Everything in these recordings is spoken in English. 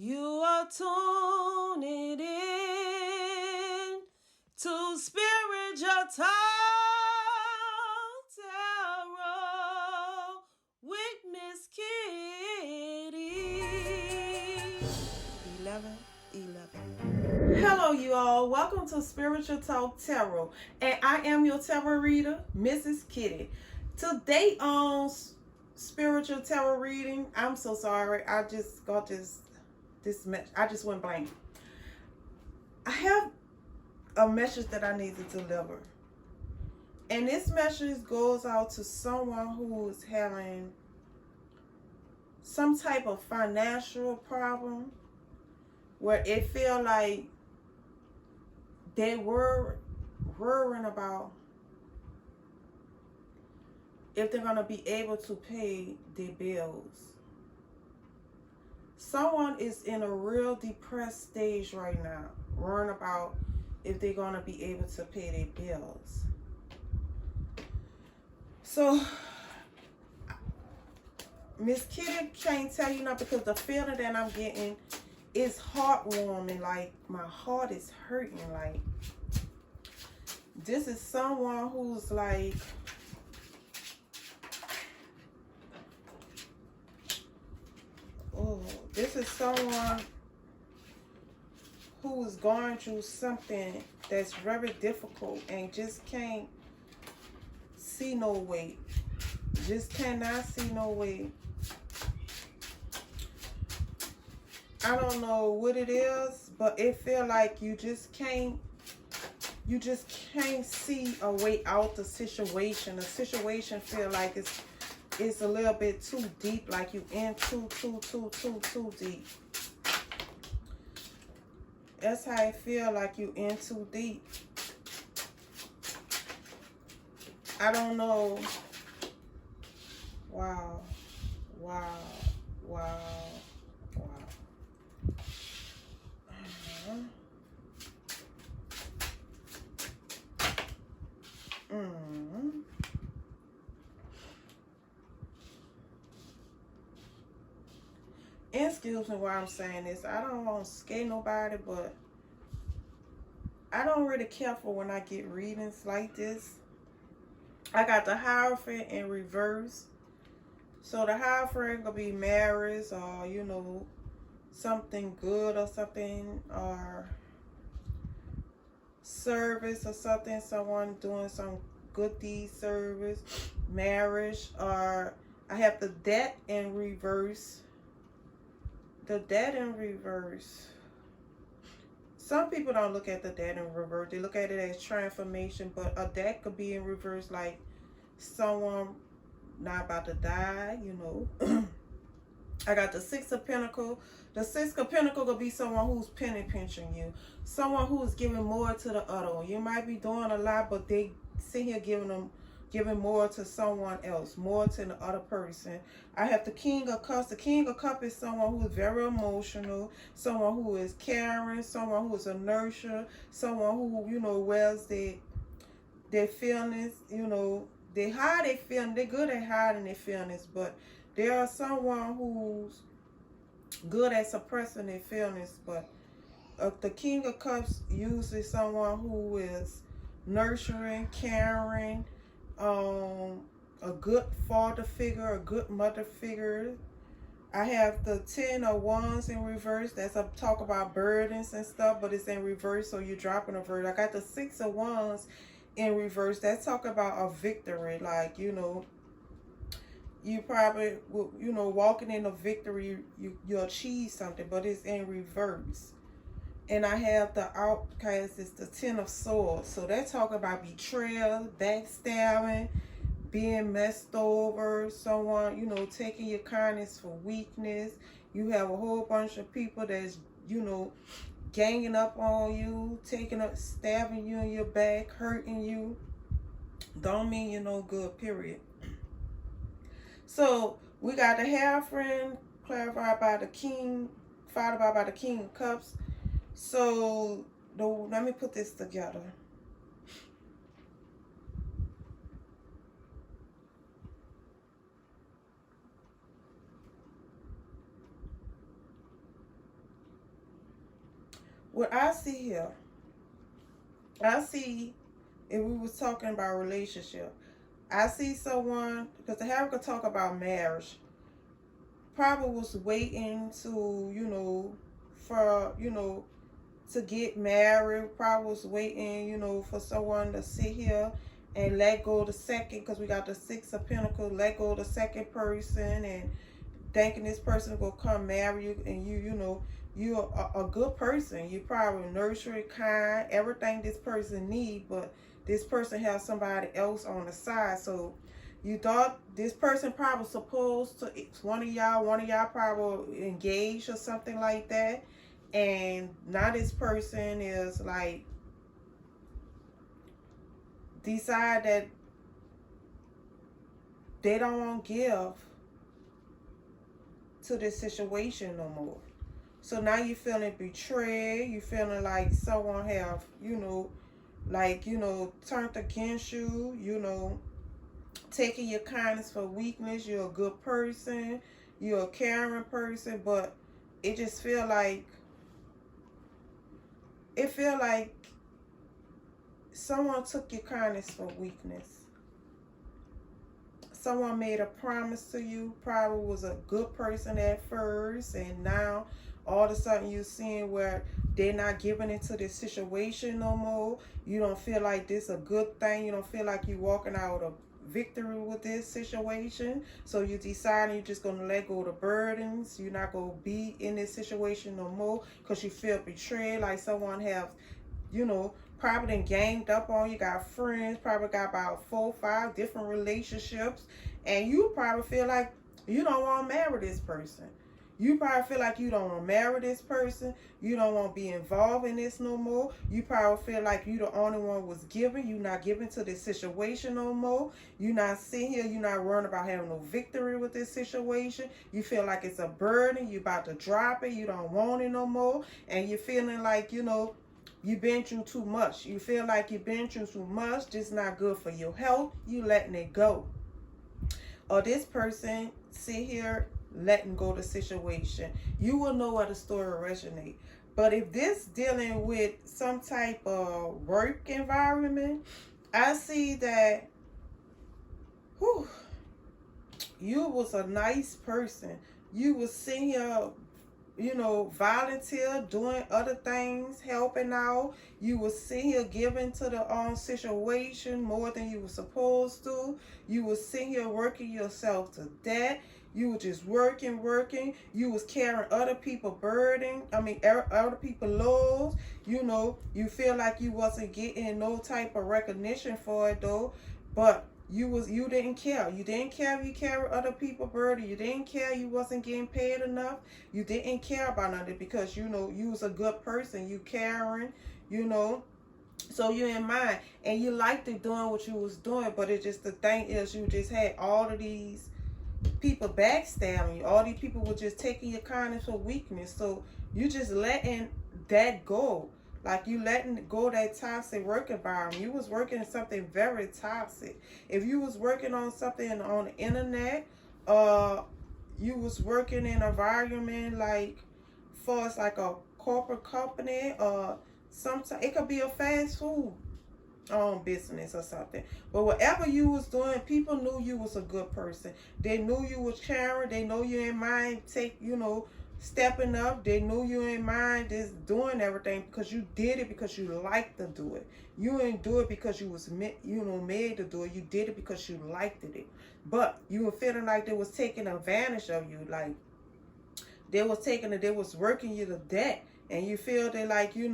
You are tuning in to Spiritual Talk Tarot with Miss Kitty. 11:11. Hello, you all. Welcome to Spiritual Talk Tarot, and I am your tarot reader, Mrs. Kitty. Today on Spiritual Tarot reading, I'm so sorry. I just got this message. I just went blank. I have a message that I need to deliver, and this message goes out to someone who is having some type of financial problem where it feel like they were worrying about if they're going to be able to pay their bills. Someone is in a real depressed stage right now, worrying about if they're going to be able to pay their bills. So, Miss Kitty can't tell you nothing because the feeling that I'm getting is heartwarming. Like, my heart is hurting. Like, this is someone who's like, oh, this is someone who is going through something that's very difficult and just can't see no way. Just cannot see no way. I don't know what it is, but it feel like you just can't see a way out the situation. The situation feel like it's a little bit too deep, like you in too deep. That's how I feel, like you in too deep. I don't know. Wow. Wow. Wow. Wow. Excuse me why I'm saying this. I don't want to scare nobody, but I don't really care for when I get readings like this. I got the Hierophant in reverse. So the Hierophant gonna be marriage, or something good, or something, or service, or something, someone doing some good deed, service, marriage. Or I have the Death in reverse. The Death in reverse. Some people don't look at the Death in reverse. They look at it as transformation, but a Death could be in reverse, like someone not about to die, I got the Six of Pentacles. The Six of Pentacles could be someone who's penny pinching you. Someone who's giving more to the other one. You might be doing a lot, but they sit here giving more to someone else, more to the other person. I have the King of Cups. The King of Cups is someone who is very emotional, someone who is caring, someone who is a nurturer, someone who, wears their feelings, they hide their feelings. They're good at hiding their feelings, but there are someone who's good at suppressing their feelings. But the King of Cups usually someone who is nurturing, caring, a good father figure, a good mother figure. I have the Ten of Wands in reverse. That's a talk about burdens and stuff, but it's in reverse, so you're dropping a burden. I got the Six of Wands in reverse. That's talk about a victory, like, you probably, walking in a victory, you achieve something, but it's in reverse. And I have the Outcast, it's the Ten of Swords. So they talk about betrayal, backstabbing, being messed over, someone, taking your kindness for weakness. You have a whole bunch of people that's, ganging up on you, stabbing you in your back, hurting you. Don't mean you're no good, period. So we got the Hierophant clarified by the King, followed by the King of Cups. So let me put this together. What I see here, I see, if we was talking about relationship, I see someone, because the Havoc could talk about marriage, probably was waiting to, for, to get married, probably was waiting, for someone to sit here and let go of the second, because we got the Six of Pentacles, let go of the second person and thinking this person will come marry you, and you're a good person. You probably nurturing, kind, everything this person need, but this person has somebody else on the side. So you thought this person probably supposed to, one of y'all probably engaged or something like that, and now this person is like decide that they don't want to give to this situation no more. So now you feeling betrayed. You feeling like someone have, turned against you, taking your kindness for weakness. You're a good person. You're a caring person, but it just feel like, someone took your kindness for weakness. Someone made a promise to you, probably was a good person at first, and now all of a sudden you're seeing where they're not giving into this situation no more. You don't feel like this a good thing. You don't feel like you're walking out of victory with this situation. So you decide you're just going to let go of the burdens. You're not going to be in this situation no more because you feel betrayed, like someone have, probably done ganged up on you, got friends, probably got about 4 or 5 different relationships, and you probably feel like you don't want to marry this person. You probably feel like you don't want to marry this person. You don't want to be involved in this no more. You probably feel like you the only one was giving. You're not giving to this situation no more. You're not sitting here. You're not worrying about having no victory with this situation. You feel like it's a burden. You're about to drop it. You don't want it no more. And you're feeling like, you've been through too much. You feel like you've been through too much. This not good for your health. You letting it go. Or this person sit here letting go the situation. You will know where the story originate. But if this dealing with some type of work environment, I see that you was a nice person. You was sitting here, volunteer, doing other things, helping out. You was sitting here giving to the situation more than you were supposed to. You was sitting here working yourself to death. You were just working. You was carrying other people's burden. Other people's loads. You feel like you wasn't getting no type of recognition for it though. But you didn't care. You didn't care if you carried other people's burden. You didn't care you wasn't getting paid enough. You didn't care about nothing because you was a good person. You caring, So you in mind. And you liked it doing what you was doing, but it just, the thing is, you just had all of these people backstabbing you. All these people were just taking your kindness for weakness. So you just letting that go. Like you letting go that toxic work environment. You was working in something very toxic. If you was working on something on the internet, you was working in an environment like for it's like a corporate company, sometimes it could be a fast food business or something. But whatever you was doing, people knew you was a good person. They knew you was caring. They know you in mind stepping up. They knew you in mind just doing everything because you did it because you liked to do it. You didn't do it because you was made to do it. You did it because you liked it. But you were feeling like they was taking advantage of you, like they was working you to death, and you feel that like you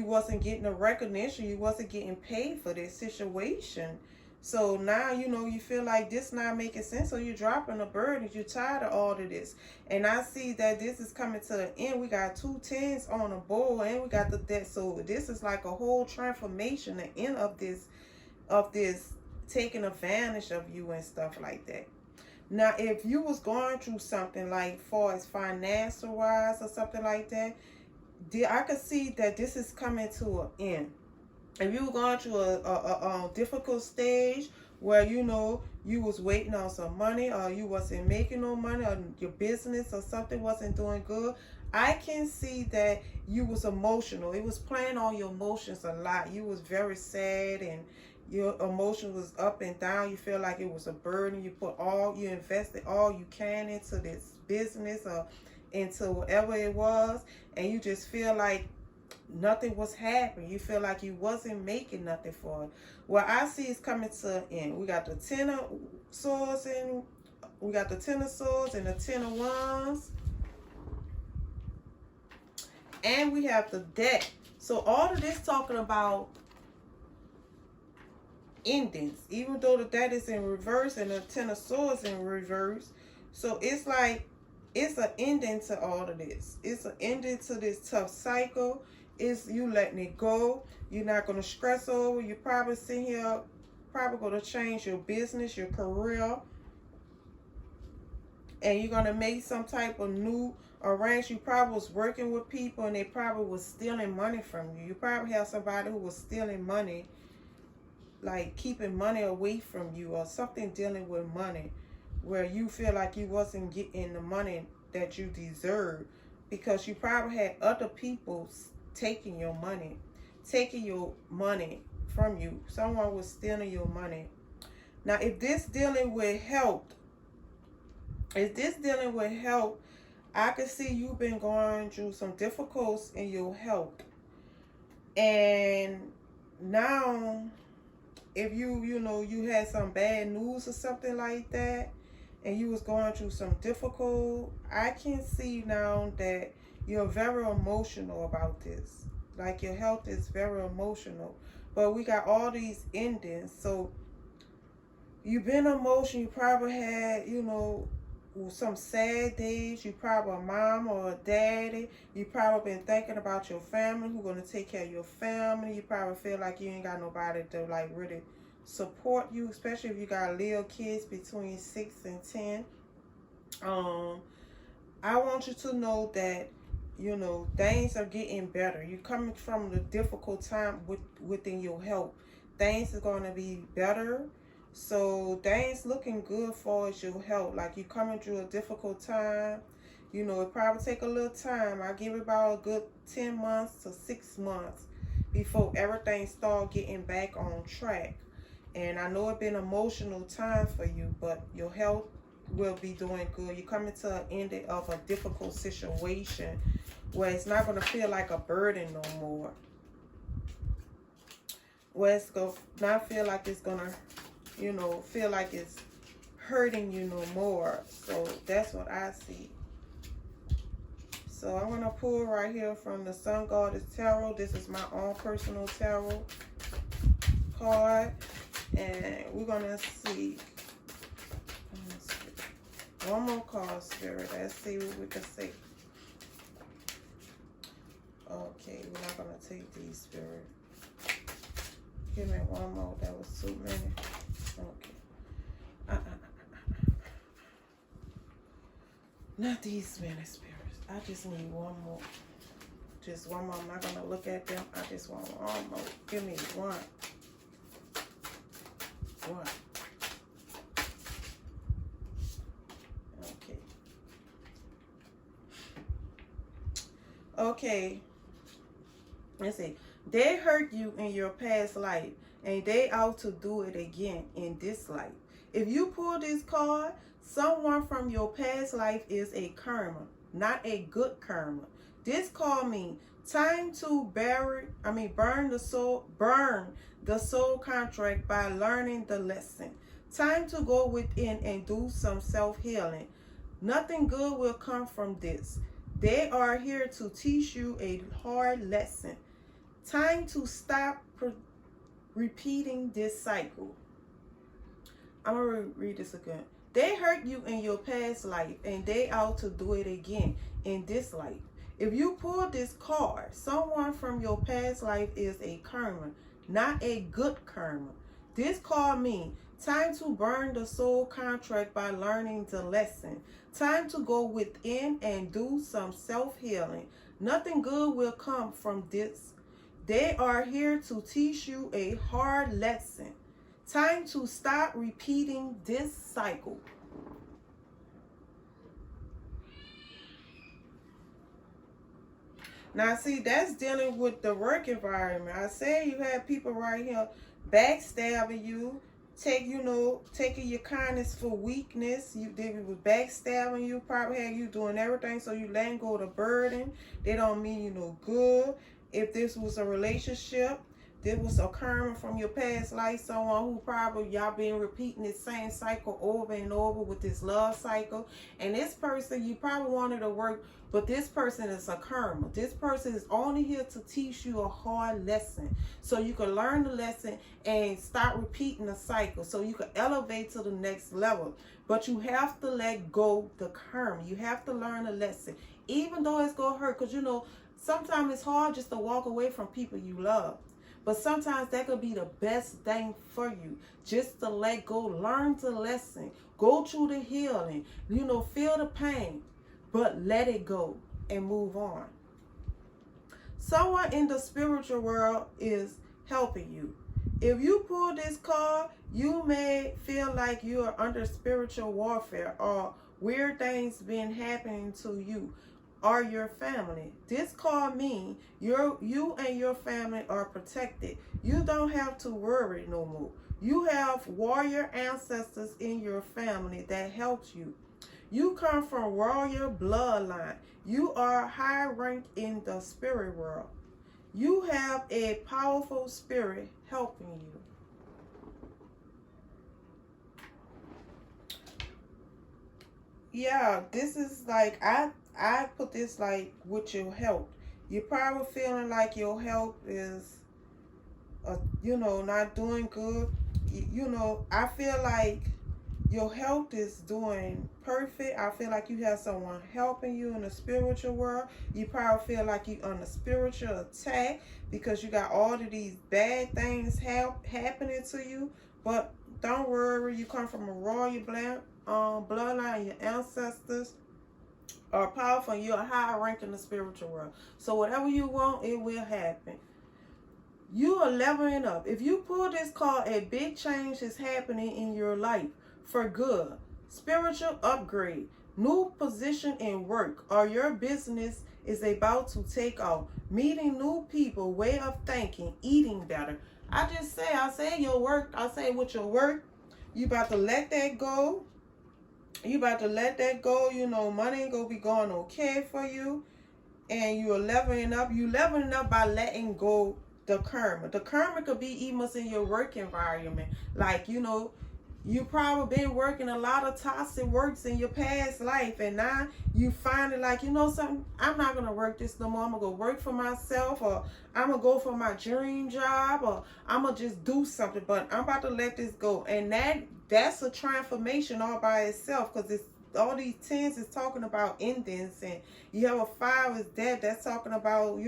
wasn't getting the recognition, you wasn't getting paid for this situation. So now, you feel like this not making sense, so you're dropping the burden. You're tired of all of this. And I see that this is coming to the end. We got 2 10s on the board, and we got the debt. So this is like a whole transformation, the end of this taking advantage of you and stuff like that. Now, if you was going through something like far as financial wise or something like that, I could see that this is coming to an end. If you were going through a difficult stage where you was waiting on some money, or you wasn't making no money, or your business or something wasn't doing good, I can see that you was emotional. It was playing on your emotions a lot. You was very sad, and your emotion was up and down. You feel like it was a burden. You invested all you can into this business or into whatever it was, and you just feel like nothing was happening. You feel like you wasn't making nothing for it. Well, I see it's coming to an end. We got the Ten of Swords and we got the Ten of Swords and the Ten of Wands. And we have the Death. So all of this talking about endings. Even though the Death is in reverse and the Ten of Swords in reverse. So it's like it's an ending to all of this. It's an ending to this tough cycle. It's you letting it go. You're not going to stress over. You're probably sitting here, probably going to change your business, your career. And you're going to make some type of new arrangement. You probably was working with people and they probably was stealing money from you. You probably have somebody who was stealing money, like keeping money away from you or something dealing with money, where you feel like you wasn't getting the money that you deserve because you probably had other people taking your money from you. Someone was stealing your money. Now, if this dealing with health, I can see you've been going through some difficulties in your health. And now, if you had some bad news or something like that, and you was going through some difficult, I can see now that you're very emotional about this. Like your health is very emotional. But we got all these endings. So you've been emotional. You probably had, some sad days. You probably a mom or a daddy. You probably been thinking about your family, who's going to take care of your family. You probably feel like you ain't got nobody to like really support you, especially if you got little kids between 6 and 10. I want you to know that things are getting better. You're coming from the difficult time within your health. Things are going to be better. So things looking good for your health. Like you're coming through a difficult time. It probably take a little time. I give it about a good 10 months to 6 months before everything start getting back on track. And I know it's been an emotional time for you, but your health will be doing good. You're coming to an end of a difficult situation where it's not going to feel like a burden no more. Where it's going to not feel like it's going to, feel like it's hurting you no more. So that's what I see. So I'm going to pull right here from the Sun Goddess Tarot. This is my own personal tarot card. And we're going to see. One more card, Spirit. Let's see what we can see. Okay, we're not going to take these, Spirit. Give me one more. That was too many. Okay. Not these many, Spirits. I just need one more. Just one more. I'm not going to look at them. I just want one more. Give me one. One. Okay. Let's see. They hurt you in your past life, and they out to do it again in this life. If you pull this card, someone from your past life is a karma, not a good karma. This card means time to burn the soul contract by learning the lesson. Time to go within and do some self-healing. Nothing good will come from this. They are here to teach you a hard lesson. Time to stop repeating this cycle. I'm going to read this again. They hurt you in your past life, and they out to do it again in this life. If you pull this card, someone from your past life is a karma, not a good karma. This card means time to burn the soul contract by learning the lesson. Time to go within and do some self-healing. Nothing good will come from this. They are here to teach you a hard lesson. Time to stop repeating this cycle. Now, see, that's dealing with the work environment. I said you had people right here backstabbing you, taking your kindness for weakness. They was backstabbing you, probably had you doing everything, so you letting go of the burden. They don't mean you no good. If this was a relationship, this was a karma from your past life, someone who probably y'all been repeating this same cycle over and over with this love cycle. And this person, you probably wanted to work, but this person is a karma. This person is only here to teach you a hard lesson, so you can learn the lesson and start repeating the cycle, so you can elevate to the next level. But you have to let go the karma. You have to learn a lesson, even though it's gonna hurt. Because sometimes it's hard just to walk away from people you love. But sometimes that could be the best thing for you. Just to let go, learn the lesson, go through the healing, feel the pain, but let it go and move on. Someone in the spiritual world is helping you. If you pull this card, you may feel like you are under spiritual warfare or weird things been happening to you or your family. This card means you and your family are protected. You don't have to worry no more. You have warrior ancestors in your family that helps you. You come from royal bloodline. You are high rank in the spirit world. You have a powerful spirit helping you. Yeah, this is like, I put this like with your health. You're probably feeling like your health is, not doing good. I feel like your health is doing perfect. I feel like you have someone helping you in the spiritual world. You probably feel like you're on a spiritual attack because you got all of these bad things happening to you. But don't worry, you come from a royal bloodline. Your ancestors are powerful, and you're a high rank in the spiritual world. So whatever you want, it will happen. You are leveling up. If you pull this card, a big change is happening in your life for good. Spiritual upgrade, new position in work, or your business is about to take off. Meeting new people, way of thinking, eating better. I say your work. I say with your work, you about to let that go. You about to let that go. Money ain't gonna be going okay for you. And you're leveling up. You leveling up by letting go the karma. The karma could be even in your work environment. Like, you probably been working a lot of toxic works in your past life. And now you find it like, something, I'm not going to work this no more. I'm going to go work for myself, or I'm going to go for my dream job, or I'm going to just do something. But I'm about to let this go. And that's a transformation all by itself, because it's all these tens is talking about endings, and you have a 5 is dead. That's talking about,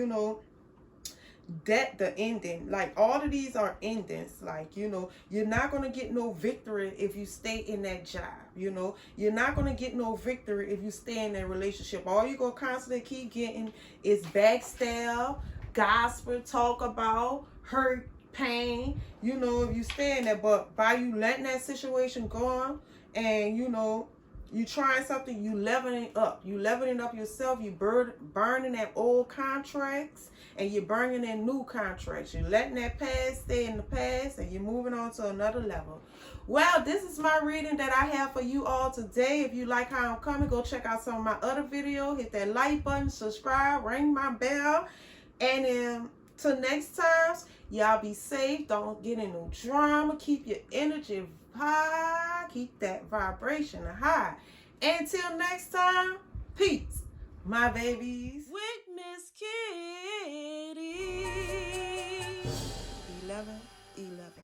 that the ending. Like, all of these are endings. Like, you're not going to get no victory if you stay in that job. You're not going to get no victory if you stay in that relationship. All you're going to constantly keep getting is backstab, gospel, talk about, hurt, pain, if you stay in there. But by you letting that situation go on, and you trying something, you leveling up. You leveling up yourself. You burning that old contracts, and you're burning in new contracts. You're letting that past stay in the past, and you're moving on to another level. Well, this is my reading that I have for you all today. If you like how I'm coming, go check out some of my other videos. Hit that like button, subscribe, ring my bell. And till next time, y'all be safe. Don't get in no drama. Keep your energy high. Keep that vibration high. Until next time, peace, my babies. Witness.